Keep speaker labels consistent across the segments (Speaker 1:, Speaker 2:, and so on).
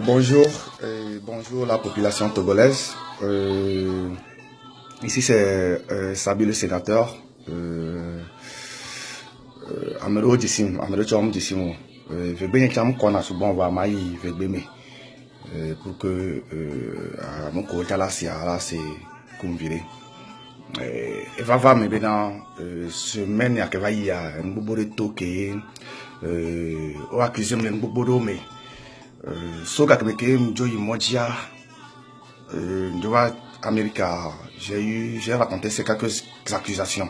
Speaker 1: Bonjour, bonjour la population togolaise. Ici c'est Sabi le sénateur. Amero Dissim, Amero Chom Dissimo. Je vais bien qu'on a souvent va maï, je vais bien pour que mon côté là c'est convié. Et va me bien semaine à que va y a un bobo de toqué ou accusé un bobo de mais soga que me joyi modia je vois America j'ai raconté ces quelques accusations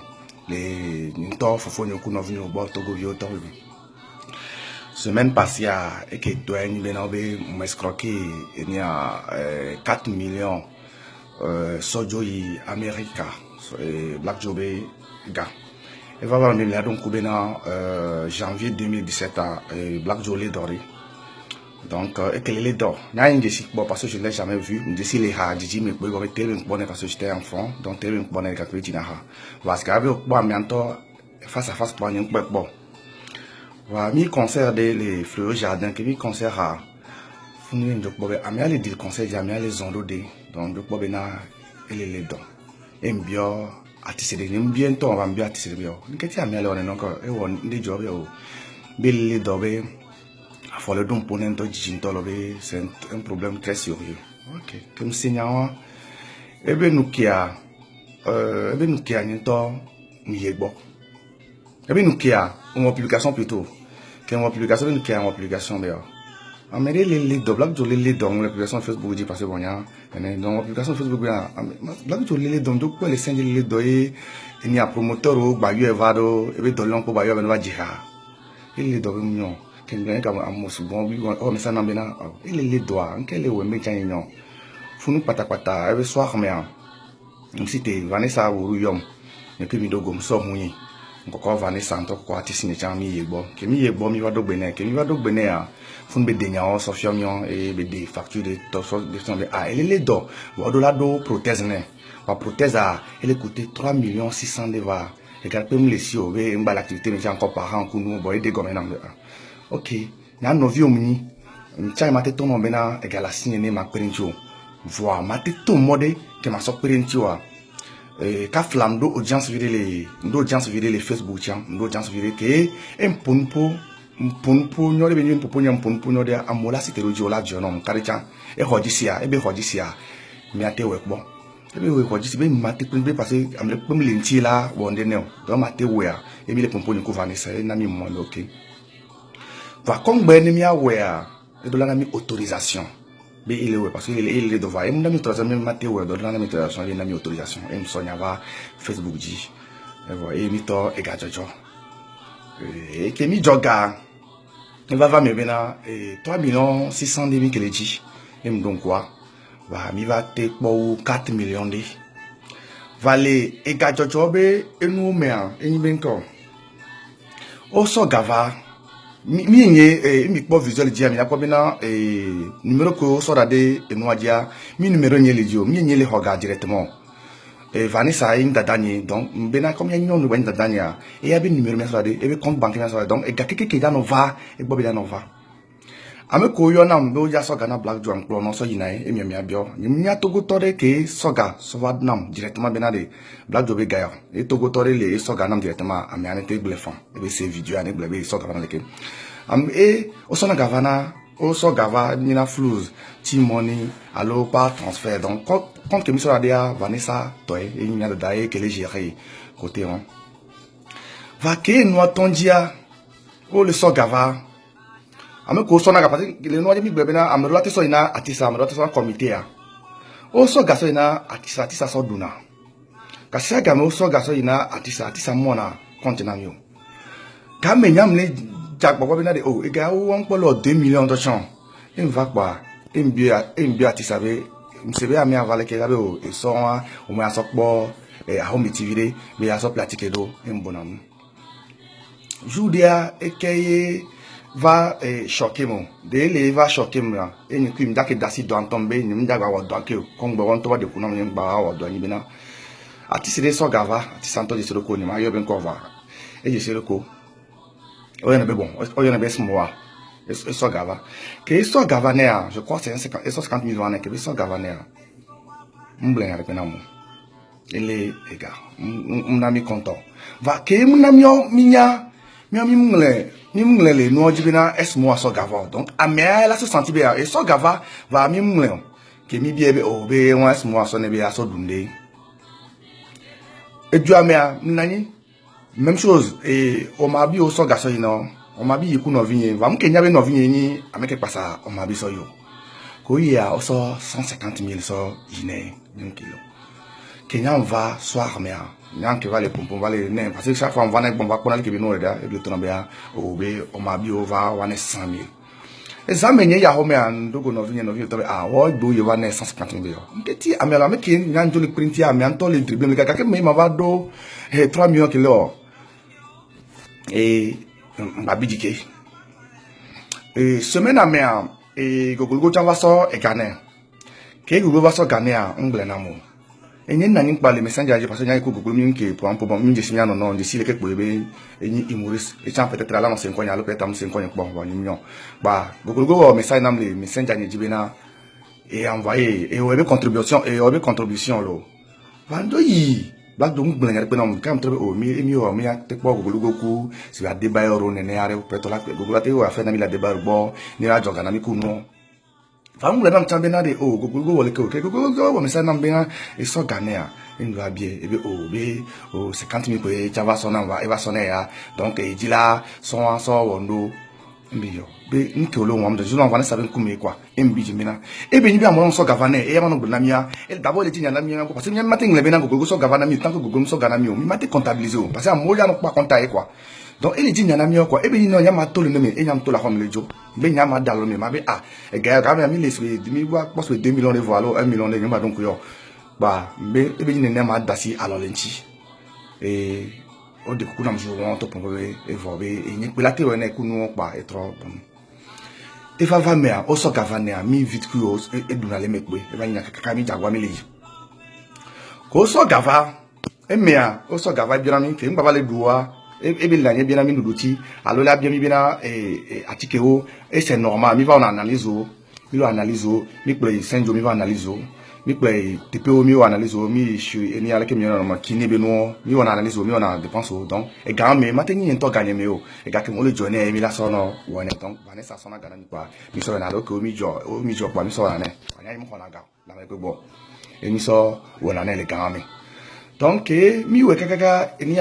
Speaker 1: les ninto fofo nyoku no venu au bord Togo vio Togo semaine passée et que toi ni benobe m'escroquer il y a 4 millions sojoyi America Black Jobe gars et va voir là donc janvier 2017 à Black Joe doré. Donc, et que les dents, bon, parce que je ne l'ai jamais vu, je suis les ha, je me peux tellement bonne parce que j'étais enfant, donc tellement bonne quand tu n'as parce qu'avec moi, maintenant, face à face, pour un bon. Voilà, mi concert les fleurs jardin, que mi concert à, fouiller donc bon, amia les dit concert, amia les ondes de, donc bon, bena, et les dents, et bien, artiste de, bientôt on va bien artiste de, qu'est-ce que amia là on est encore, et on des jobs, les dents, faut le don pour c'est un problème très sérieux. Ok, comme signant, eh bien nous qui a n'ento miego. Eh bien nous qui a une publication plutôt, qu'une publication nous qui a une publication d'ailleurs. Amérique les Black Joe les dons la publication Facebook dit parce que bon ya, dans la publication Facebook Black Joe les dons donc les scènes les doyer il y a promoteur ou bayu evado et bien dolon pour bayu ben va dire. Il les dons mignon. Quelqu'un qui a un bon oh mais ça n'a bien il est les doigts quel est le métier non funu patapata every soir mais c'était Vanessa Uruyom et puis midogom so muni encore Vanessa en tant qu'artiste ne chami yebo que mi yebo mi va do bene que mi va do bene a funu be denya o so fiamion et be des factures de torso de son de ah elle les do wa do la do prothèse ne wa prothèse a elle coûtait 3 600 000 va et quand peut me laisser au be mbala activité mais encore par an kunu boy de gomme nan ok, na novi omni, mchai mate ton bena egala signé ma parentio. Voir mate ton mode que ma so parentio a. Ka flamdo audience viré les Facebook tiens, audience viré que mpunpo nyore benyo mpunpo nyampunpo nyore amola siteroji ola jono karicha e hodisia ebe hodisia mi ate wekbo. Ebe we hodisi be mate be passer amle pom lenti la wonde ne do mate we a e mi le pompo ni ko vanessa na mi mo ok. Va comme ben mi aware et de la mi autorisation be il est parce que il est devant et mon ami autorisation même maté ouais de la mi autorisation il a mi autorisation et me sonya va Facebook dit et voilà et mi to e ga jojo et que mi joga il va me bena et 3 600 000 que le dit et me donc quoi va mi va te pour 4 millions de vale e ga jojo be e nu me e ni ben ko o so gava mi po visuel dia mi apo bina numéro ko so dade enoadia mi numéro nye le dio mi nye le hoga directement Vanessa im dadani donc bena comme ya nyon no dadania et ya bi numéro mi so dade e bi compte bancaire so dade donc e ga keke da no va e bo bi da no va ame ko yo na mbe o ja so Ghana Black Joe anklo no so yinai e mi abio mi ya togo tore ke soga so va nam directement bena de Black Joe be ga e togo tore le soga nam directement ame ane te blefon e be se video ane blebe soga na leke et au son gavana au son gava mina flous ti money allo par transfert donc quand que mi so dia Vanessa toy et il y a de dae que les gérer côté on va que nous tondia o le so gava ame ko so na gava le no mi gbebe na amero ate so ina atisa amero ate so comité a o so gaso ina atisa so duna kasi ga me o so gaso ina atisa mo na contenant yo ka me nyam le Jackpot de oh, et gars, on peut 2 millions de champs. Il va pas, il me tu savais, me à mi avaler que j'avais au son, au moins à sopor, et à home TV, mais à sop platique d'eau, un bon homme. Judia, et qui va choquer mon, de va choquer moi, et nous qui me d'a que d'acide doit tomber, nous me d'a avoir doit que, comme bon, toi de pour nous, bah, doit y bena. A ti se de so gava, a ti santo de se le co, ni ma yo ben cova, et je sais le co. il y en a bon, il y en a ce mois. Et ça gava. Que ça gava néa, je crois c'est 150 000 années que ça gava néa. M'blé avec namu. Il est gars. M'nami content. Va que m'nami minya m'mle le no jibina es mois ça gava. Donc a mea la se sentir bien et ça gava va m'mle. Que mi bien o be on es mois ça ne bien ça dundé. Et du amea m'nani même chose et on m'a dit au ça gassa non. On m'a dit yiku novinye va mkenya be novinye ni ameke pasa on m'a dit so yo ko ya oso 150 000 so yine kilo Kenya va soir mais nyan que va les pompons va les ne parce que chaque fois on va nek bon va connait que be no reda e bi to na be on m'a dit on va 100 000 et ça menye ya ho me an dogo novinye to be wo gbo ye va 150 000 yo nketi amela me kin nyan joli printi am an to le dribble me kaka ke me ma va do 3 millions kilo et mbabidike et semaine à mer et gogolgo chava so e Ghana ke gogolgo va so Ghana angle na mo enye na nyi pale messenger je parce que nya ko gogolgo mi nke pour un peu bon mi je sinya no no de si le ke poebe enyi imoris e chan peut-être là no se nkonya lo peut-être am se nkonya po ba nyi ba gogolgo wo message nam le messenger ni jibena et envoyer et obe contribution lo vando yi Black Dog blenga pe nam kam trebe o mi a te po gogolgo ku si va débat euro nene are peut la gogolgo te o affaire na mi la débat bo ni ra joga na mi ku no fa ngule nam chambe na de o gogolgo wole ke gogolgo wo mi sa nam bena e so Ghana en va bien e be o 50 000 ko e chava so na va e va so na ya donc e dila so wondo mbiyo be nke olo nwa mdo juno nwa sabe nkume kwa mbi jimina ebe nyi bi amoro so gavana e yama no gbonamia e dabo le tinya na mi ko parce que mi mate ngle be na gogo so gavana mi tanko gogo so gana mi o mi mate comptabiliser o parce que amoya no pa compta e kwa donc ele tinya na mi kwa ebe ni no nyama to le no me e nyam to la hom le jo be nyama dalo me ma be e ga ga mi le so mi wa post 2 millions de voilo 1 million de nyama donc yo ba be ebe ni ne ma dasi alolenchi e o de kuna mjo won to pombe e vobe e nyi pelate wona kunu pa e tro bon e fa va mea o so gavana mi vite ku e duna le mekwe e ba nya kaka mi jagwa mi le ko so gava e mea o so gava biara mi ke ngba le duwa e be la nye biara mi nuduti alo la biara mi bina atike o e c'est normal mi va on analyse o mi lo analyse o mi play senjo mi va analyse o mi play TPO mi o analyse o mi shi eni ala ke mi na ma kini be no mi o analyse o mi o na dépense o donc e ga me mateni en to gagner me o e ga ke mo le journée mi la so no wona donc Vanessa so na gana ni kwa mi so na lo ko mi jo pa mi so na ne anya mi ko na ga la me gbo e mi so wona ne le ga me donc mi we kaka eni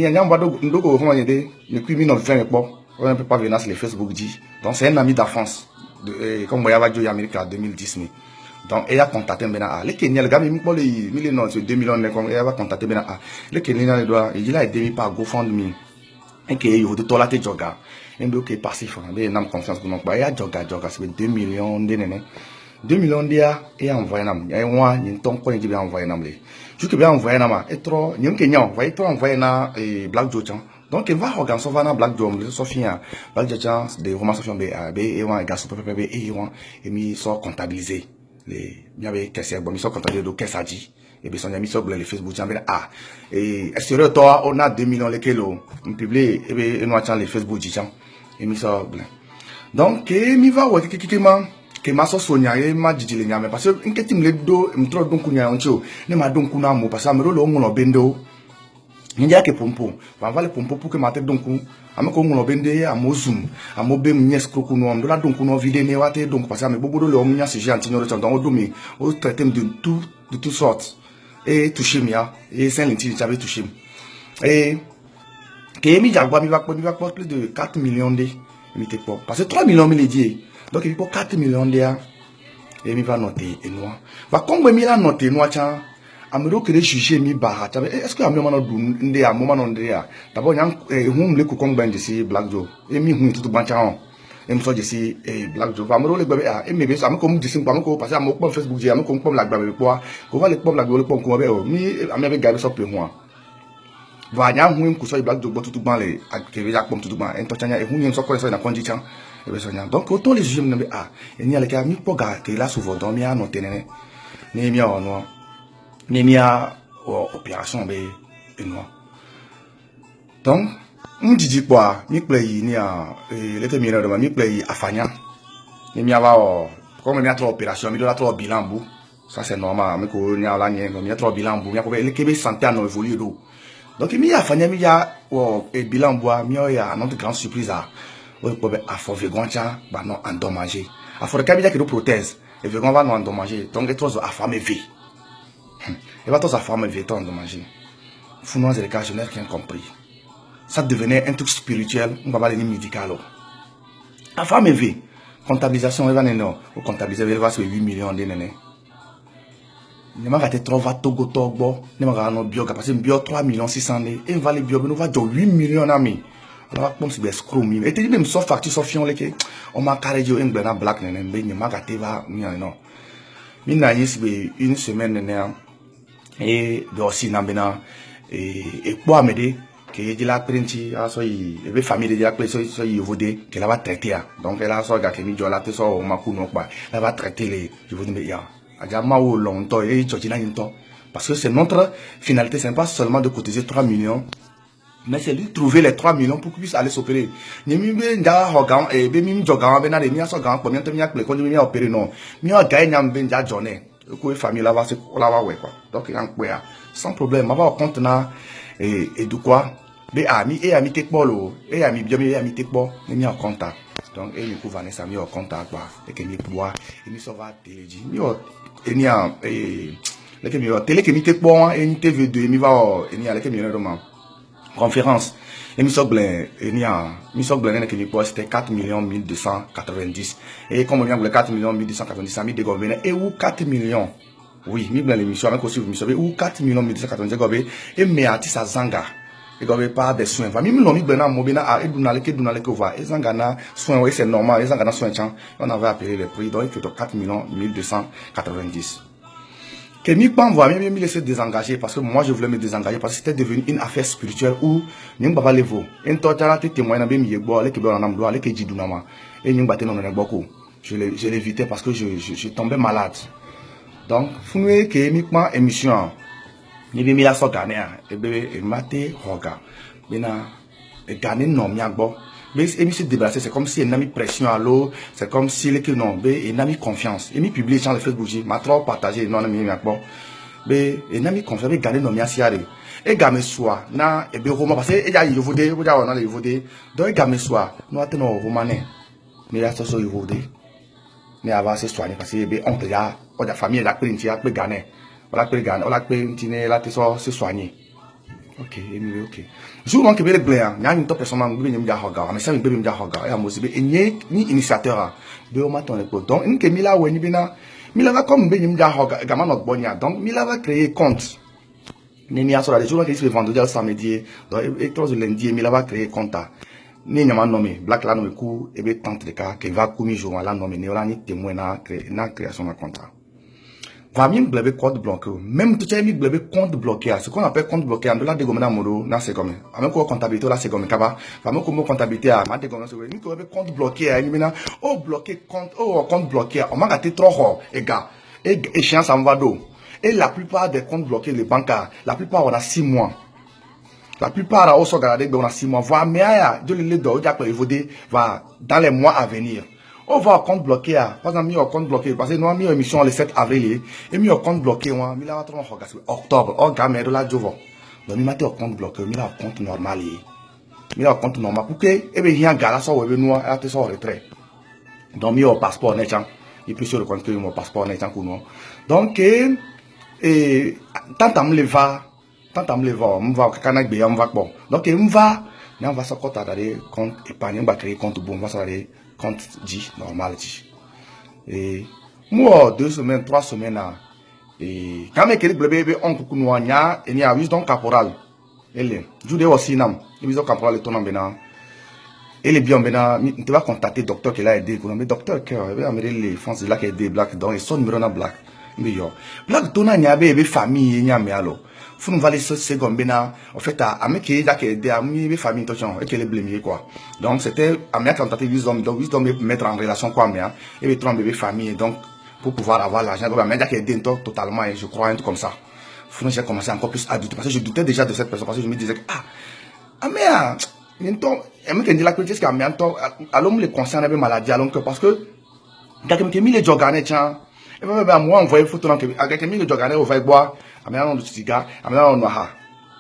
Speaker 1: anya mbado ndoko ho ma yede ni ku mi no fait po on peut pas venir sur les Facebook dit donc c'est un ami d'enfance de comme Boya va jouer Amérique en 2010 ni donc elle a contacté maintenant le Kenya le gars mi pour les 1 million 2 millions elle va contacter maintenant le Kenya le doit il a aidé par GoFundMe et que il de tola te joga et donc que passif mais n'a confiance pour donc ya joga c'est 2 millions de nene 2 millions dia et envoyer nam ya moi ni ton ko ni bien envoyer nam le je que bien envoyer nam et trop ni Kenya va être envoyer na Black Joe donc il va organiser na Black Joe le Sofia Black Joe de Roman Sofia be et one gars super pépé et one et mi so comptabiliser les mi avait caissé bon mi so comptabiliser do caisse adi et bien son ami sur le Facebook jambe et extérieur toi on a 2 millions les kilo on publie et bien nous attend les Facebook jijan et mi so blanc donc mi va ouais que ma so sonya e ma jijile nyame parce que nketi mle do mtro don kunya oncho ne ma don kuna mo parce que amero lo ngono bendo nja ke pompo va vale pompo pour que ma tête donc ameko ngono bende amozum amobe mnyes kroku no ndo la donc no vide ne wate donc parce que me bobo lo munya se gentil no donc on domi o traiter de toutes sortes et toucher mia et saint linti j'avais touché et que mi jagwa mi va plus de 4 millions de mi te po parce que 3 millions mi le dit donc il faut 4 millions de et mi va noter et noir va comme mi la noter noir tiens amero que juger mi ba est-ce que amero mano dun ndé a moment ndé a d'abord nyam hum le ko kongba ndisi Black Joe et mi hu tout bancha et me so disi Black Joe amero le gbe a et me be so ameko mu disi pa ameko parce que ameko Facebook je ameko pom la gba po ko va le pom la gba le pom ko be o mi amebe gabe so pe ho va nyam hu ko so Black Joe tout ban le akere ya pom tout ban en to chanya e hu nyam so ko so na konji chan e be so nyam donc autant les juger me et ni ale ka mi po ga ke la souvent donc mi a noter ne ni mi a no Nemia opération be enoa donc M'didi quoi, mi play ni a, l'été mineur de ma mi play à Fagna. Ni mi ava, comme mi a trop opération, mi doit trop bilan bout. Ça c'est normal, mais qu'on y a la nienne, mi a trop bilan bout, mi a le Québec santé à nos évolué d'eau. Donc mi a Fagna, mi a, bilan bois, mi a notre grande surprise à, à fort végoncha, bah non endommagé. À fort cabia qui nous prothèse, et végon va nous endommager. Donc et toi, à femme vie. Et va toi, à femme vie, t'en endommagé. Founois et les cas, je n'ai rien compris. Ça devenait un truc spirituel, on va parler médical. La femme est vie. Comptabilisation, elle va non. Ou comptabiliser, elle va sur 8 millions de nénés. Ne m'a gâté 3 va Togo Togo. Ne m'a gâté bio, parce que bio 3 millions 600 de. Et va les bio, nous va dire 8 millions d'amis. Alors, comme si c'est screw me. Et tu dis même sauf facture, sauf fion, on m'a carré du un black néné. Mais ne m'a gâté va, non. Mina y est une semaine néné. Et aussi, n'ambena. Et quoi m'aider? Que je la printi a soy ebe famille de la place soy yovode que la va traiter donc elle a so ga que mi jola te so o maku no pa la va traiter les yovode me ya aja ma o longtemps et chochina into parce que c'est notre finalité, c'est pas seulement de cotiser 3 millions mais c'est lui trouver les 3 millions pour qu'il puisse aller s'opérer ni mi be nda hogan e be mi joga be na de mi so gan po mi to mi akle ko mi opérer non mi o ga nyam be nda journée ko famille la va se la va ouais quoi donc il en quoi sans problème ma va compte na et de quoi be ami et ami tekbolo et ami bien et ami tekbo ni mi en contact donc et mi ko Vanessa mi en contact quoi et que mi bois et mi so va téléji mi o et ni a le que mi o télé que mi tekbo et ni TV2 mi va et ni a le que mi vraiment conférence et mi so blen et ni a mi so blen que mi poste c'était 4 millions 1290 et comme on vient le 4 millions 1290 ça mi dégouverne et où 4 millions oui mi blen l'émission avec aussi mi so où 4 millions 1290 gobé et mais artiste à Zanga et gobe pas des soins famille non mi bena mobina a edunale que va et zangana soins oui c'est normal et zangana soins chan on avait appelé le prix donc il fait 4 millions 1290 que mi pas voir mi laisser désengager parce que moi je voulais me désengager parce que c'était devenu une affaire spirituelle où ni baba levo en total tu témoin na be mi yebo ale ke be na mdo ale ke jidunama et ni baté non na boko je l'évitais parce que je tombais malade donc founé que mi pas émission ni bi mi la so gane e be e mate hoga bina e gane non mi agbo mais et mi se débarrasser c'est comme si il n'a mis pression à l'eau c'est comme si le que non be il n'a mis confiance et mi publier sur le Facebook m'a trop partagé non mi agbo be il n'a mis confiance be gane non mi asiare e game soa na e be roma parce que e ja yovode o ja ona le yovode donc e game soa no ate no romane mi la so yovode ni avancer soigner parce que be on ya o da famille la printi a pe gane on l'a pris se soigner. Ok, ok. Jour que le blanc, il y a une personne qui vient me dire mais ça me dit me dire et à moi c'est ni initiateur de au matin le donc une que mila ou ni bina mila va comme me dire gamin notre bonia donc mila va créer compte. Ni mi a sur les jours qui se vendredi au samedi donc et toi le lundi mila va créer compte. Ni nyama nommé black la nommé coup et be tante de cas qui va commis jour la nommé ni la ni témoin na création de compte. Va même blabé compte bloqué même tout ça mi blabé compte bloqué ce qu'on appelle compte bloqué en de la dégomena modo na c'est comme avec quoi comptabilité là c'est comme kaba va me comme comptabilité à ma dégomena c'est ni ko compte bloqué à ni maintenant oh bloqué compte bloqué on m'a gâté trop haut et gars et échéance en va d'eau et la plupart des comptes bloqués les banques la plupart on a 6 mois la plupart on se regarder on a 6 mois voir mais de le do va dans les mois à venir. On va au compte bloqué par exemple, au compte bloqué parce que nous avons mis une émission le 7 avril et mis au compte bloqué moi, mi la octobre, au gamme de la jovo. Donc mi mate au compte bloqué, mi la au compte normal mi la au compte normal pour que et bien il y a gala so we nous a te so retrait. Donc mi au passeport net chan, il plus sur le compte que mon passeport net chan pour nous. Donc et tant à me lever, on va kana gbe on va bon. Donc on va se compte à d'aller compte épargne, on va créer compte bon, on va s'aller compte dit normal dit et moi 2 semaines 3 semaines et quand même que le bébé on coucou noanya et ni a wisdom caporal elle jude aussi nam wisdom caporal est ton bena et les bien bena tu vas contacter docteur qui l'a aidé pour mais docteur que les France là qui aidé black dans et son numéro na black mais yo black tona nya bébé famille nya me alors faut nous valer ce second bena en fait à me qui là qui aidé à mes famille attention et que les blâmer quoi donc c'était à me contacter wisdom donc wisdom mettre en relation quoi mais et mettre un bébé famille donc pour pouvoir avoir l'argent donc mais qui aidé totalement et je crois un truc comme ça faut nous j'ai commencé encore plus à douter parce que je doutais déjà de cette personne parce que je me disais ah mais Ninto, et me dit la critique qu'à mianto, allons les concerne avec maladie, allons que parce que, quelqu'un qui mis les jogane, tiens, et même moi, envoyer photo dans que, quelqu'un mis les jogane, on va boire, à un de cigare, à un noir.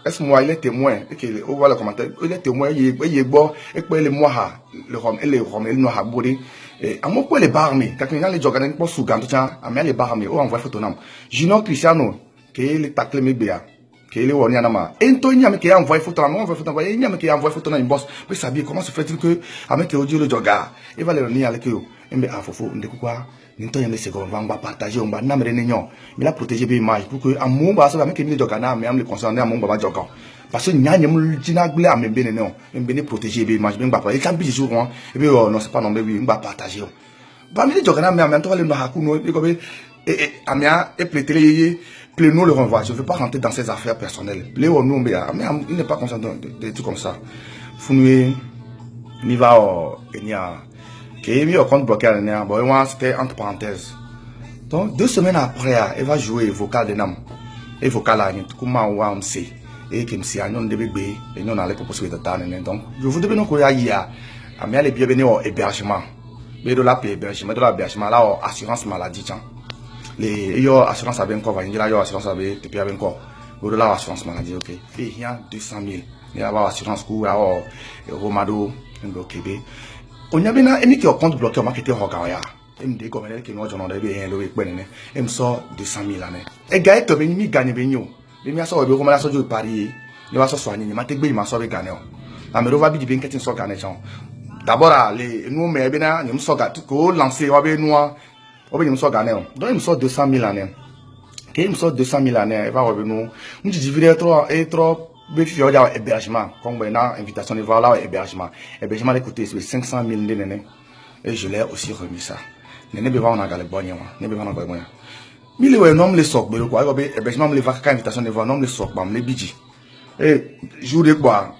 Speaker 1: Est-ce moi, il est témoin, et qu'il voit le commentaire, il est témoin, il est boire, et que les mois, le rhum, et le noir, bourré, et à mon point les barmés, quelqu'un les jogane, pour sous gant, tiens, à les barmés, on envoie photo nam. Gino Cristiano, qui est le tacle mébéa. Qui est woni anama ento nyame qui envoie photo na envoie photo envoyer nyame qui envoie photo na inbox mais savoir comment se fait-il que avec le audio le joga il va le ni avec eux embe afofo ndeko kwa nto nyame se go va partager on va na mere nenyo mais la protéger be image pour que amu ba so avec le joga na me am le concernant amu ba joga parce que nyanye mu jina gble am be nenyo embe ne protéger be image be ngba pa il can bi jour et puis non c'est pas non be oui ngba partager ba mi le joga na me am to le no hakuno e ko be amia e plétélé nous le renvoie. Je ne veux pas rentrer dans ses affaires personnelles. Léo, nous, mais il n'est pas conscient de tout comme ça. Founou, il va au Kenya. Qui est mis au compte bloqué à l'année. Bon, c'était entre parenthèses. Donc, 2 semaines après, il va jouer vocal de Nam. Et vocal à l'année. Comment on sait. Et qui me dit, on devait bé. Et nous, on allait proposer de temps. Donc, je vous devais nous courir hier. Mais elle est bienvenue au hébergement. Mais de la paix, hébergement, de l'hébergement, là, assurance maladie, tiens. Les assurance avec encore va dire assurance avec depuis avec encore au delà assurance maladie ok et il y a 200 000 il y a assurance coût à Romado en Québec on y a bien un qui au compte bloqué au marketing Hogaya et me dit comme elle qui nous j'en ai bien le week ben et me sort 200 000 année et gars que ben mi gagne ben yo mais mi so be ko ma so jo Paris il va so soigner ma te gbe ma so be gagne la me rova bi di bien que so gagne d'abord les nous mais bien ni me so ga ko lancer wa be noir. Il me sort gagné. Donc il me sort 200 000 années. Quand il me sort 200 000 années, il va revenir. Je dis trop béfi au hébergement. Comme on a invitation de voir là hébergement. Hébergement d'écouter c'est 500 000 néné. Et je l'ai aussi remis ça. Néné beva on a galé bonne moi. Néné beva on a galé bonne. Mille ouais non me sok belo quoi. Hébergement me les vacances invitation de voir non me sok bam les bidji. Et jour de quoi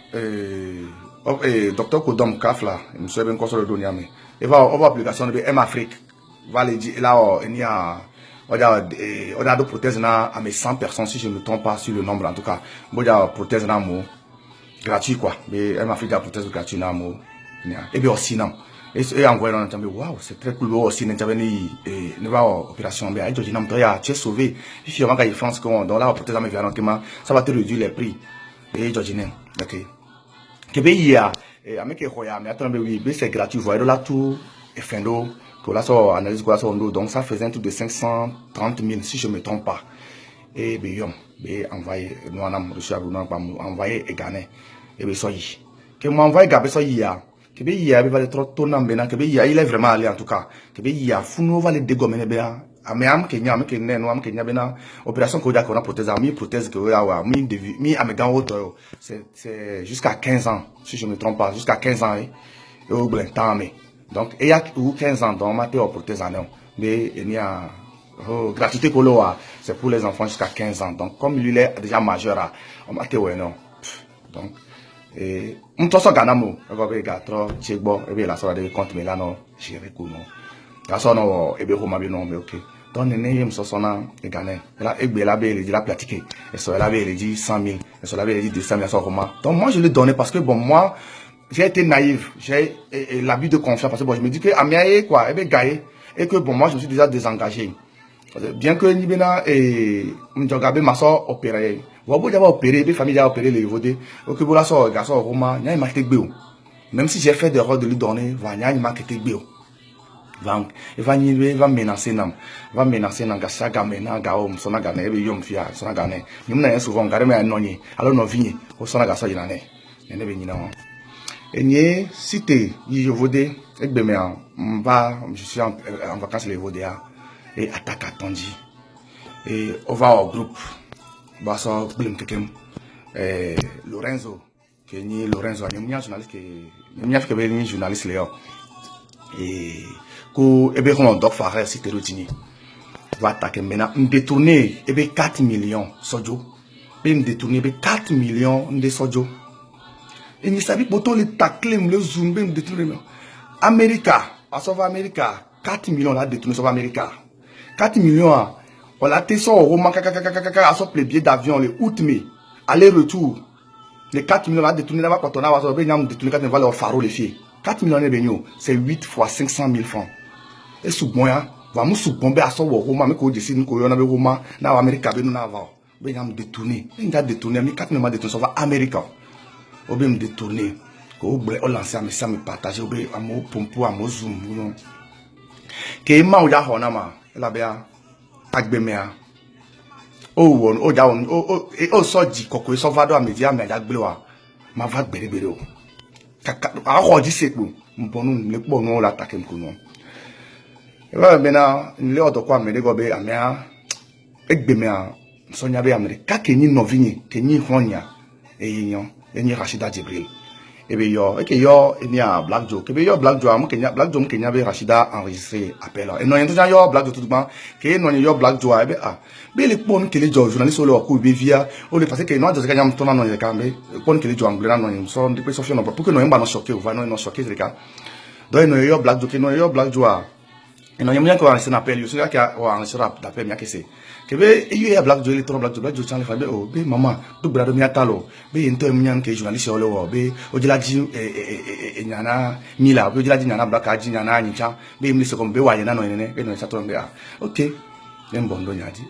Speaker 1: docteur Kodom Kafla, il me souhaite bien qu'on se le donne à moi. Il va avoir application de M Afrique. Va les dire là il y a on a deux prothèses à mes 100 personnes si je ne me trompe pas sur le nombre en tout cas bon il y a prothèse là mo gratuit quoi mais elle m'a fait des prothèses gratuites là mo et bien aussi non et en voyant on waouh c'est très cool aussi n'intervenir et ne va opération bien et je dis tu es sauvé si tu vas gagner France qu'on dans la prothèse à mes viandes ça va te réduire les prix et je dis non ok que bien il y a et avec les royaux mais attends mais oui c'est gratuit voyez là tout et fin d'eau pour la so analyse quoi so donc ça faisait un truc de 530 000 si je me trompe pas et bien envoyé nous on a reçu envoyé et gagné et bien soyez que m'envoyé gabé soyez que bien il y a va trop tournant bena que bien il est vraiment allé en tout cas que bien il y a fou va les dégommer bien am Kenya am Kenya no am Kenya bena opération ko da ko na prothèse mi prothèse que wa mi amegan auto c'est jusqu'à 15 ans si je me trompe pas jusqu'à 15 ans et au blanc temps mais donc il y a 15 ans dans ma prothèse en mais il y a gratuité pour c'est pour les enfants jusqu'à 15 ans donc comme il est déjà majeur on m'a ouais non donc et on t'en sort ganamo on va gars trop chegbo et bien la soirée de compte mais là non j'ai reconnu la soirée non et bien comment bien non mais ok donc néné me sona et gagné là et bien là ben il dit la pratiquer et ça là ben il dit 100 000 et ça là ben il dit 200 000 ça comment donc moi je l'ai donné parce que bon moi j'ai été naïf, j'ai l'habit de confiance parce que bon, je me dis que Amiaye quoi, et bien gaillé et que bon moi je me suis déjà désengagé. Bien que Nibena et Mdjogabé m'a sort opéré. Vous avez déjà opéré, les familles ont opéré les vodés. Ok, vous la sort, garçon Roma, n'y a pas de béo. Même si j'ai fait des rôles de lui donner, n'y a pas de béo. Il va menacer nam, va menacer nam gasa gamena gaom sona gane ebe yom fia sona gane. Nimna souvent gare me anonye, alors no vigné, au sona gasa yinane. Nene be nyina. Et si tu es vodé, je suis en vacances les vodéas et attaque à Tonji. Et on va au groupe. Basso Blim Kekem. Lorenzo, qui est Lorenzo, il y a un journaliste qui est journaliste Léo. Et que ebe on doit faire si tu routine. Va attaquer maintenant, détourner ebe 4 millions sojo. Ben détourner ebe 4 millions de sojo. Et il savait pourtant les tacler, le zoom, ben détourner. America, à sauver America, 4 millions là détourner sauver America. 4 millions, on l'a testé au roman, à sauver les billets d'avion, les août mai, aller-retour. Les 4 millions, on va détourner là-bas quand on a détourné 4 millions, on va leur faro les filles. 4 millions, c'est 8 fois 500 000 francs. Et sous bon, va nous sous bomber à son Roma, mais qu'on décide, nous, qu'on a des Roma, n'a Amérique, nous n'avons. Ben, on a détourné. Il a détourné, mais 4 millions détourné, ça va Amérique. On va me détourner. On va lancer un message, me partager, on va me pomper, on va zoom. Que ma ou ya honama, la bea, agbemea. Oh, down, oh, so di koko, so vado a media, me agbewa. Ma va bere o. A rodi sekbu, mbonu, le bono la take mkuno. Eba bena, le odokwa me de gobe, amea, egbemea, so nyabe amere, ka kenyi novini, kenyi honya, enyi Rachida Djibril. Ebe yo, eni a Black Joe. Ebe yo Black Joe, Black Joe mkenya be Rachida enregistré appel. Et non yento yo Black Joe tout le monde. Que non yo Black Joe ebe ah. Be le pon que les journalistes le ko be via o le parce que non de kanya mtona non yekambe. Pon que les joe anglais non so de pe sofio non pour que non yamba no choquer ou va non choquer les gars. Donc non yo Black Joe que non yo Black Joe. Et non yamba ko enregistré appel yo. Celui qui a enregistré appel mia que c'est. Kebe iyo ya Black Joe le ton Black Joe channel fa be o be mama do brado mi atalo be ento emnyan ke journaliste ole wo be ojelaji nyana mila be ojelaji nyana Black aji nyana anyicha be mi se kom be wa yana no nene be no chato be a okay dem bondo nyadi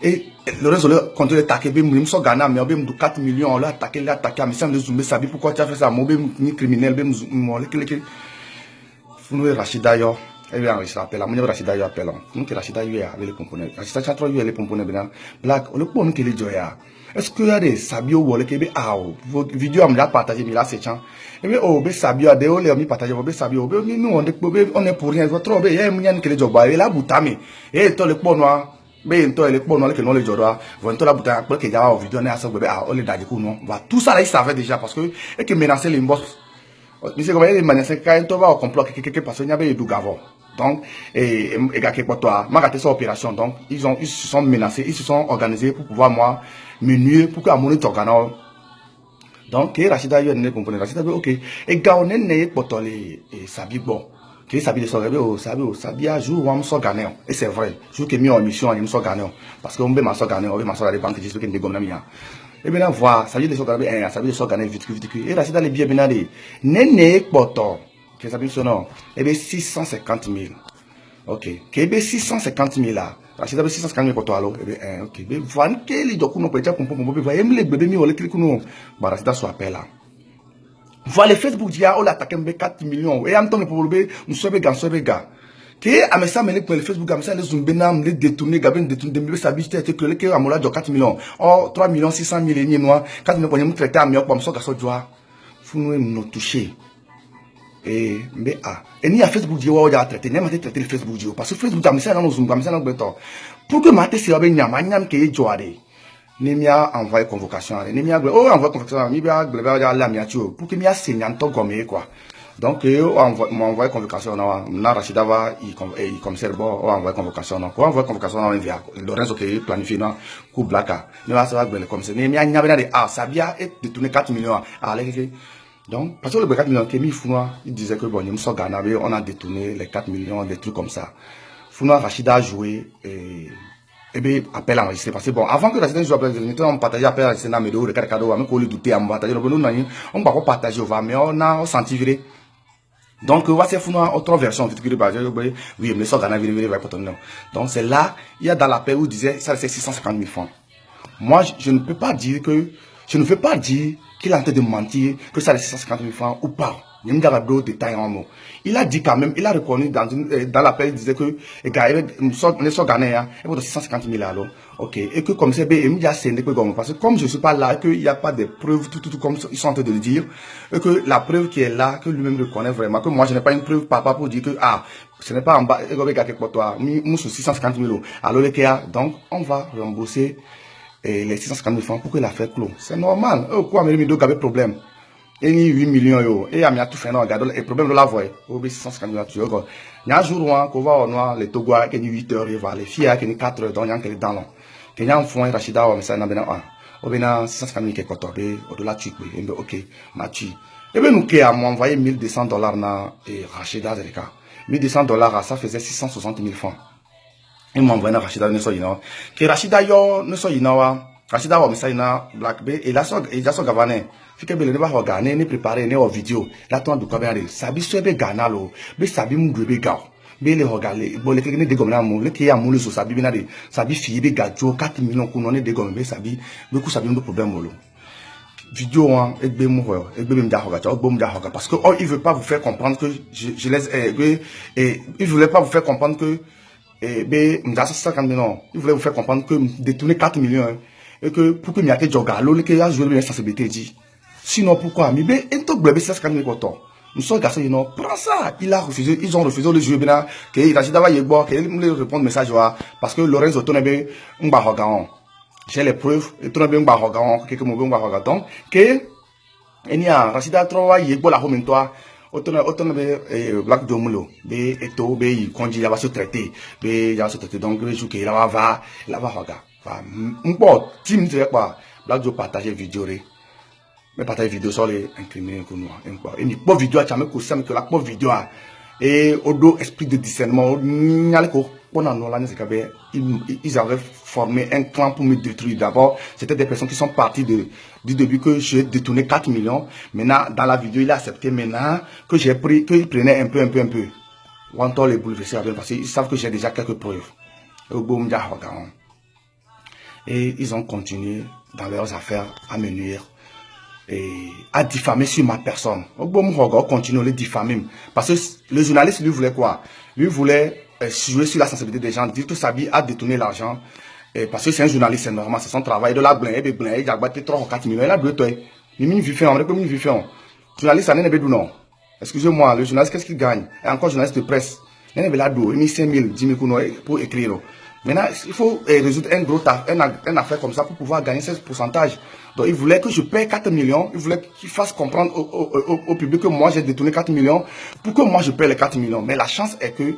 Speaker 1: Lorenzo le contrôle taqué be mi so Ghana me be mdu 4 millions là attaquer mi sam le zumbe sabi pourquoi tu as fait ça mo be ni criminel be mo le funu Rachida yo. Et bien, je rappelle, la monnaie Rachida yo appelle. Donc, Rachida yo avec les components. Rachida Chatro yo les components bien. Black, le point que les joya. Est-ce qu'il y a des sabio ou le kebe ah vos vidéos am la partager mais là c'est chant. Et bien oh be sabio de ole mi partager be sabio be nous on est pour rien trop be y mien que les joba et la boutami. Et to le point noir. Ben to le point noir que non les jodoa. Vont to la boutami pour que ya au vidéo na ça be ah ole daji ku non. Va tout ça là il savait déjà parce que et que menacer les boss. Mais c'est comme les menacer quand on va au complot quelque parce qu'il y avait du gavon. Donc, et toi, ma cette opération. Donc, ils se sont menacés, ils se sont organisés pour pouvoir, moi, me nuire, pour que la monnaie t'organise. Donc, Rachida, il y a une componente. Rachida, ok. Et Gaonen n'est pas les sabi bon. Que sabi de s'organiser, sabi à jour, on s'en gagne. Et c'est vrai. Je suis mis en mission, on s'en gagne. Parce qu'on veut m'en gagner, on veut m'en sortir des banques, j'espère qu'il y a des gommes. Et bien, voir, sabi de s'organiser, sabi de s'organiser vite. Et Rachida, les billets bénadés. N'est pas tort. Que ça son nom, et bien 650 000. Ok. Que bien 650 000 là. Rachida 650 000 pour toi alors. Et bien, ok. Mais voilà que les documents n'ont pas été pour voyez les bébés mis au lait clic nous. Bah Rachida soit appel là. Voilà Facebook dia on l'attaque 4 millions. Et en temps pour le nous sommes gars. Que à mes ça mais pour le Facebook à mes ça les zumbenam les détourner gaben détourner de sa vie c'était que le que amola de 4 millions. Oh 3 millions 600 000 et noir 4 millions pour nous traiter à mieux comme ça garçon joie. Faut nous toucher. Et mais et ni à Facebook dit ouais on traité n'aime traiter le Facebook dit parce que Facebook a mis ça dans nos zoom a mis ça dans beton pour que maté c'est ben nyam que joade ni mia envoyer convocation ni mia envoyer convocation mi bia gleba la miatio pour que mia signant to gomme quoi donc envoyer convocation na Rachida va il commissaire bon envoyer convocation non quoi envoyer convocation on via Lorenzo qui planifie non coup blacka ni va ça va le commissaire ni mia nyabena de sabia et détourner 4 millions allez. Donc, parce que le 4 millions, Kémy Founoua, il disait que bon, on a détourné les 4 millions, des trucs comme ça. Founoua, Rachida a joué et bien, appel enregistré. Parce que bon, avant que Rachida joue appel enregistré, on partageait appel enregistré dans mes deux, le cadeau, on a douté, on partageait, on va pas partager, mais on a senti viré. Donc, voici Founoua, autre version, oui, mais ça, Ghana, donc, c'est là, il y a dans l'appel où il disait, ça, c'est 650 000 francs. Moi, je ne peux pas dire que, je ne veux pas dire qu'il est en train de mentir, que ça est 650 000 francs ou pas. Il y a d'autres détails en mots. Il a dit quand même, il a reconnu dans l'appel, il disait que, les gars, nous sommes Ghanéens, il y a 650 000 alors. Ok. Et que comme c'est bien, il y a parce que comme je ne suis pas là, qu'il n'y a pas de preuves, tout comme ils sont en train de le dire, et que la preuve qui est là, que lui-même reconnaît vraiment, que moi je n'ai pas une preuve papa pour dire que, ce n'est pas en bas, pour toi, nous sommes 650 000 alors les gars, donc on va rembourser les 650 000 francs pour que l'affaire clôt. C'est normal. Quoi, mais il y a des problèmes. Et ni 8 millions yo. Et il y a tout fait, non, regarde, le problème de la voie. Au 650 000 francs. Il y a un jour, qu'on va au noir, les Togois, qui ont 8 heures, les filles, qui ont 4 heures, donc il y a un dans l'an. Il y a un fond, Rachida, mais ça n'a pas au bien 650 000 qui est cotorbé, au-delà tu peux, ok, ma tu. Et bien, nous, qui a envoyé $1,200 na, et Rachida, c'est le cas. $1,200, ça faisait 660 000 francs. Et moi, envoyé Rachida, ne soit que Rachida, yo, ne soit Rachida wa misa ina black be et la so e jaso gavane fike be le ba hoga ne préparer ne o vidéo la ton du kabere sabi so be gana lo be sabi mu be ga be le hoga le bo le kene de gomna mo le ke ya mo le so sabi bina de sabi fi be gajo 4 millions ko no ne de gomna be sabi be ku sabi no problème lo vidéo hein egbe mu ho egbe me da hoga cha ogbo mu da hoga parce que oh, il veut pas vous faire comprendre que je laisse il voulait pas vous faire comprendre que be m'da 50 millions il voulait vous faire comprendre que détourner 4 millions hein, et que pour que m'y a été joga lo le que ya jouer bien sensibilité dit sinon pourquoi mi be ento blebe 50 millions ko nous sommes garçons non prends ça il a refusé ils ont refusé le jouer bien que il a dit d'avoir yebo que me répondre message parce que Lorenzo Tonebe ngba hoga on j'ai les preuves et Tonebe ngba hoga on que mo ngba hoga donc que enia Rachida trowa yebo la home toi Tonebe Black Jomulo be eto be y konji ya va se traiter be ya se traiter donc le jour que il va hoga va mpo team te quoi Black Joe partager vidéo mais partager vidéo sur les incriminés que nous et ni pas vidéo à jamais que ça mais que la pas vidéo et odo esprit de discernement nyale ko pendant nous là ils avaient formé un clan pour me détruire. D'abord c'était des personnes qui sont parties du début que j'ai détourné 4 millions. Maintenant dans la vidéo il a accepté maintenant que j'ai pris qu'il prenait un peu on les bouleverser parce qu'ils savent que j'ai déjà quelques preuves et ils ont continué dans leurs affaires à me nuire et à diffamer sur ma personne. On continue à les diffamer. Parce que le journaliste, lui, voulait quoi? Lui voulait jouer sur la sensibilité des gens, dire que Sabi a détourné l'argent. Parce que c'est un journaliste, c'est normal, c'est son travail. De la blague, il a battu 3 ou 4 millions. Il a deux toits. Il m'a vu faire, on a pas mis vu faire. Journaliste, ça n'est pas non. Excusez-moi, le journaliste, qu'est-ce qu'il gagne? Et encore journaliste de presse. Il n'a pas mis 5 000, 10 000 pour écrire. Maintenant, il faut résoudre une affaire comme ça pour pouvoir gagner ce pourcentage. Donc, il voulait que je paye 4 millions. Il voulait qu'il fasse comprendre au public que moi, j'ai détourné 4 millions pour que moi, je paye les 4 millions. Mais la chance est que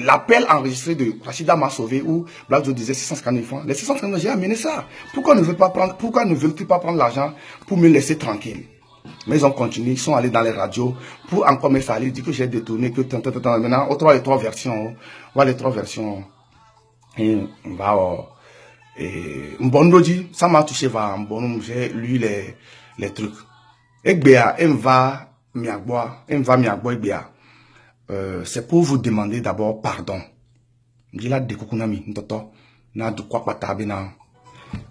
Speaker 1: l'appel enregistré de Rachida m'a sauvé où Black Joe disait 650 000 francs. Les 650 000, j'ai amené ça. Pourquoi ne veulent-ils pas prendre l'argent pour me laisser tranquille? Mais ils ont continué, ils sont allés dans les radios pour encore me faire aller dire que j'ai détourné, que maintenant, on va les 3 versions. Et on va, Mbondo ça m'a touché, j'ai lu les trucs. Et Béa, c'est pour vous demander d'abord pardon. Je la découcunami, n'toto, na du quoi pas tabina.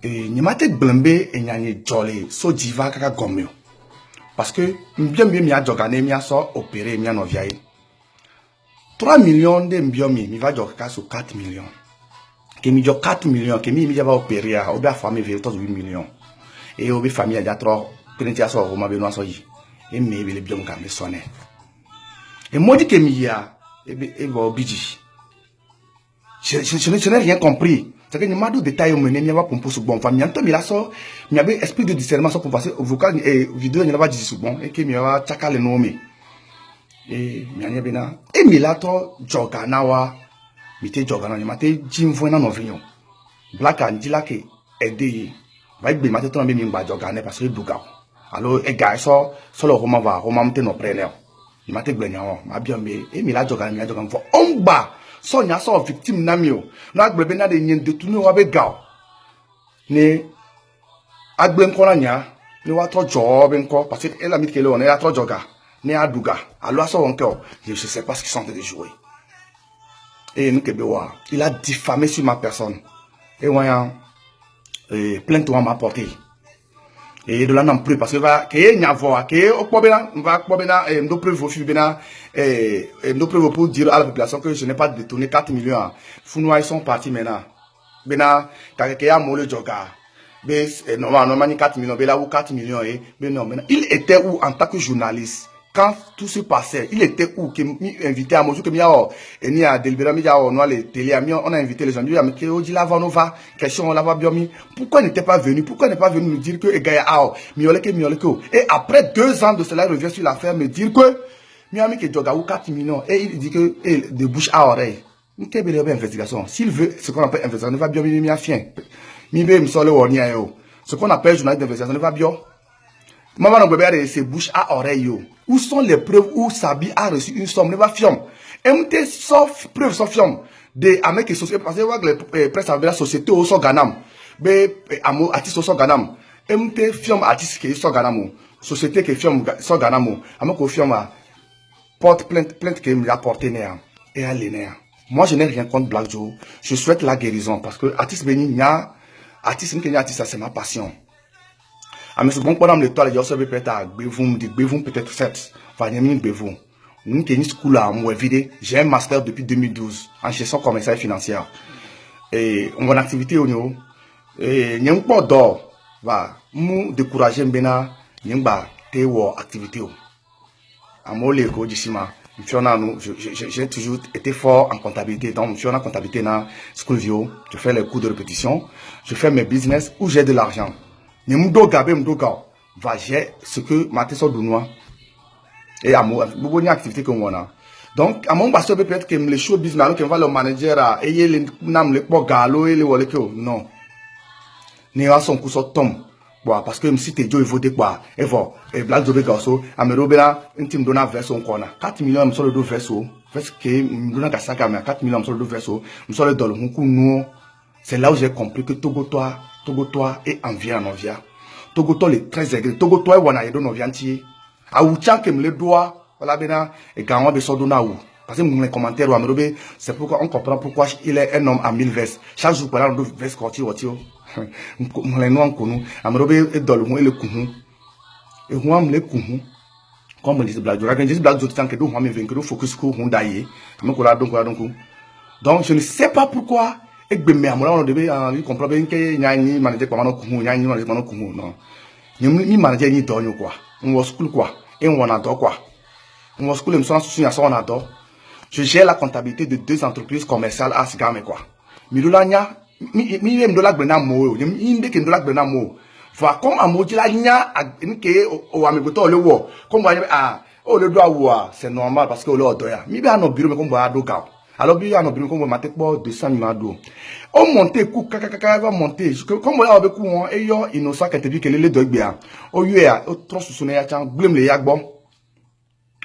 Speaker 1: Et n'y m'a tête blembé et n'y a ni jolé, so diva kaka gomio. Parce que, bien mia jogane, mia so opéré, mia noviaye. 3 millions de mbiomi, mi va joga sur 4 millions. Que mi joga 4 millions, que mi va opérer, ou bien famille véritable 8 millions. Et ou bien famille a déjà trop, pénétia so, ou ma benoît so yi. Et mi le biom ka me sonne. Et moi dit que mi ya, et va obiji. Je n'ai rien compris. C'est que ni m'a dit détail au mené, mi va pour pousser bon famille. Anto mi la so, mi avait esprit de discernement so pour passer au vocal et vidéo ni la va dire sous bon, et que mi va chaka le nomi. Et mianya bena et milato jogana wa mité jogana ni maté jimfo na novion black and dilake ede va gbe maté ton mi ngba jogana parce que duga alors e ga so le roma mté no preneur ni maté gbenya o ma bia me e mila jogana fo omba so nya so victime na mi o na agbe na de nyen de tunu wa be ga ni agbe nko na nya ni wa to job nko parce que elle a mis que le on est la to joga né à Douga, alors ça encore, je ne sais pas ce qu'ils sont en train de jouer. Et nous Kebewa, il a diffamé sur ma personne. Et voyant, plainte m'a porté. Et de là non plus parce que va que n'y avoir que au problème va problème nous preuve nous preuve pour dire à la population que je n'ai pas détourné 4 millions. Founois ils sont partis maintenant. Bena kakeya mole joga. Mais normalement 4 millions, là où 4 millions mais non maintenant il était où en tant que journaliste? Quand tout se passait, il était où qui invité à Mojo que miao et ni à délibérer miao on a les télé on a invité les gens lui a mis que dit la vanova question on la va bien mis pourquoi n'était pas venu nous dire que gars ah mioleke et après 2 ans de cela il revient sur l'affaire me dire que miami que joga ou 4 millions et il dit que de bouche à oreille une investigation s'il veut ce qu'on appelle investigation ne va bien mi afin mi be me solo woni ayo ce qu'on appelle journaliste d'investigation ne va bien maman Bébé c'est bouche à oreille yo. Où sont les preuves où Sabi a reçu une somme? Ne va fiom. MT sauf preuve sauf fiom. De avec les sociétés parce que les presse avec la société au so ganam. be amo artiste so ganam MT film artiste qui so ganamo société qui film so ganamo amako film porte plainte qui me rapporté néa et à l'énéa. Moi je n'ai rien contre Black Joe, je souhaite la guérison parce que artiste beni nya artiste ni artiste c'est ma passion. Mais ce bon pendant le temps les gens se peut-être à bevum peut-être 7 enfin nyami bevum. Nous qui school à moi vidé, j'ai un master depuis 2012 en gestion commerciale et financière. Et mon activité au niveau et nyam pas d'or va nous décourager bena nyamba te wo activité au. À moi les coach ici ma j'ai toujours été fort en comptabilité donc je suis en comptabilité na school view, je fais les cours de répétition, je fais mes business où j'ai de l'argent. Nyamdo gabe mdoga va j'ai ce que ma teso dounois et à moi beaucoup d'activités que moi donc à mon pasteur peut-être que les show business alors qu'on va le manager à et les nam les po galo et les wole que non ni va son coup tom bon parce que si t'es Joe il faut de quoi et voilà et Black Joe Gasso amerobela intime dona verso kona 4 millions me solo do verso parce que dona kasaka mais 4 millions me solo do verso me solo dollar hunku no c'est là où j'ai compris que Togo-toi et environ Togo-toi les 13 degrés Togo-toi et wana yedo novianti a ouchan que me le doit voilà bena et quand on besoin d'ona ou parce que mon commentaire ou amerobé c'est pourquoi on comprend pourquoi il est un homme à 1000 vestes chaque jour pendant deux vestes corti otio mon les noirs connu amerobé et dollar et le kuhu et moi me le kuhu comme me dit Black Joe quand je dis Black Joe tant que do moi me vaincre focus ko hundaye me ko la donc je ne sais pas pourquoi et ben mais amola on devait il comprend bien que nyani manager quoi mano kuhu nyani manager mano kuhu non ni manager ni donyo quoi on was school quoi et on a do quoi on was school me so na so na do je gère la comptabilité de 2 entreprises commerciales à Sigame quoi milulanya mi dola gbena mo mi ndeke dola gbena mo va comme amoji la nya nke o amegoto le wo comme o le do awo c'est normal parce que o le odoya mi ba no bureau me comme ba do ka alors bi ya no bureau comme ma te po 200 000 do o monter coup kaka va monter comme là avec coup et yo innocent que te bi que le do gbe a o yo ya o trop sousone ya chan blame le ya gbo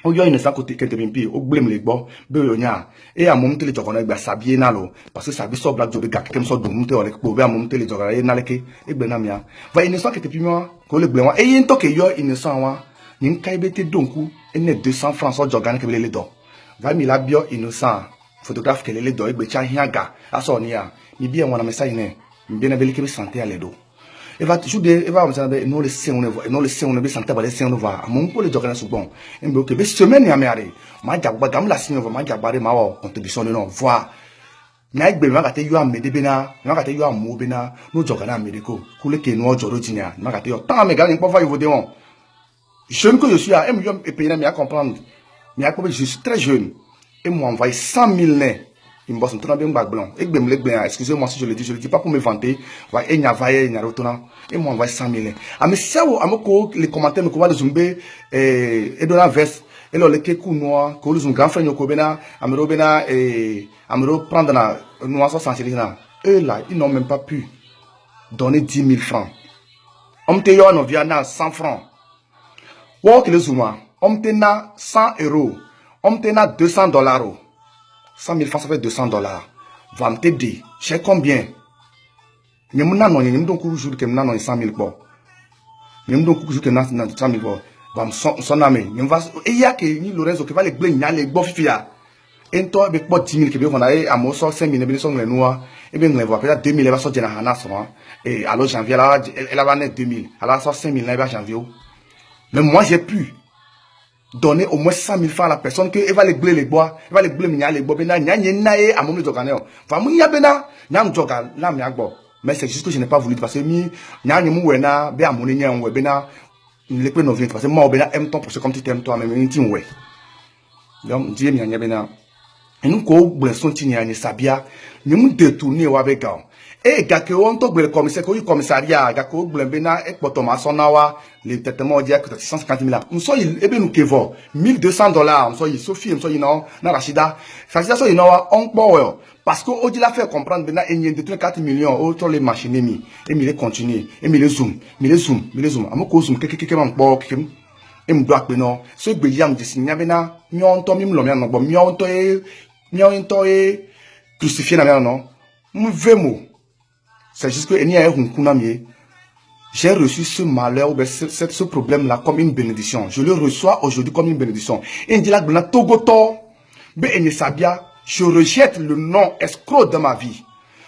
Speaker 1: o yo innocent côté que te bi o blame le gbo be yo nya et a monter le jokona gba sabie na lo parce que sabi so Black Joe ga kem so do monter o le po be a monter le jokona e na leke e gbe na mia va innocent que te bi mo ko le gbe wa e yin to ke yo innocent wa yin kai bete donku e ne 200 francs so jokana ke le do va mi la bio innocent photographe que les deux et hiaga à sonia mi bien wana message ne mi bien avec l'équipe santé à ledo et va toujours et va nous le sien on le sien on be santé ba le sien on va mon pour le jogana su bon et be ok be semaine ya meare ma jagba gam la sien ma jagbare ma wa contribution non voir na igbe ma ka te yo amede be na ma ka te yo amu be na no jogana americo kule ke no joro jinia ma ka te yo tant me ga ni pas vous dire jeune que je suis à million et pays na me à comprendre mais je suis très jeune et moi envoyé 100 000 nez. Il me bosse un peu bien blanc. Excusez-moi si je le dis pas pour me vanter. Et il et moi envoyé 100 000 nez. Ah mais ça les commentaires me comment le zumbe et dans la veste et le keku noir que le grand frère nyoko bena amero bena et amero prendre na noir so sensibiliser eux là ils n'ont même pas pu donner 10 000 francs. On te yo no via na 100 francs. Wo que le zuma on te na 100 euros. On te na $200. 100 000 francs, ça fait $200. Va me te dire, j'ai combien? Nous avons dit que nous avons 100 000 pots. Nous avons dit que nous avons 100 000 pots. Va me sonner. Et il y a que Lorenzo qui va les blender, les bofia. Et toi, avec 10 000 qui vont aller à Mosso, 5 000, et bien, noirs. Et bien, on va peut-être 2 000, elle va sortir dans Hana. Et alors, janvier, elle va naître 2 000. Alors, ça, 5 000, elle va janvier. Mais moi, j'ai pu donner au moins 100 000 francs à la personne que elle va les blé les bois, elle va les blé les bois, bena nya nae à mon joganeo. Va mon ya bena nya joga la mi agbo. Mais c'est juste que je n'ai pas voulu parce que mi nya ni mu wena be amone nya on bena le pe no vient parce que moi bena aime ton pour ce comme tu t'aimes toi même ni tin we. Donc Dieu mi nya bena. Et nous ko blenson ti nya ni sabia, ni mu détourner wa be ga. Et gake on to le commissaire ko commissariat gake o blenbena e potoma sonawa le traitement dia que 650 000 nous so ebe nous kevo $1,200 nous so Sophie nous so non na Rachida ça so on power parce que o dit la faire comprendre bena enye de 4 millions autres les machines mi et mi les continuer et mi les zoom amoko zoom keke man po keke e mu do ape no so gbe yam di sinya bena mi on to mi lo mi no gbo mi on to e crucifier na mi no mu vemo C'est juste que j'ai reçu ce malheur ou ce problème-là comme une bénédiction. Je le reçois aujourd'hui comme une bénédiction. Et il dit là, je rejette le nom escroc de ma vie.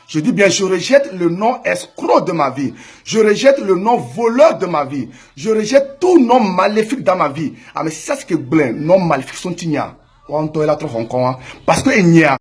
Speaker 1: Je dis bien, je rejette le nom escroc de ma vie. Je rejette le nom voleur de ma vie. Je rejette tout nom maléfique dans ma vie. Ah, mais c'est ça ce que non maléfique sont igna. On doit être trop Hong Kong. Parce que il y a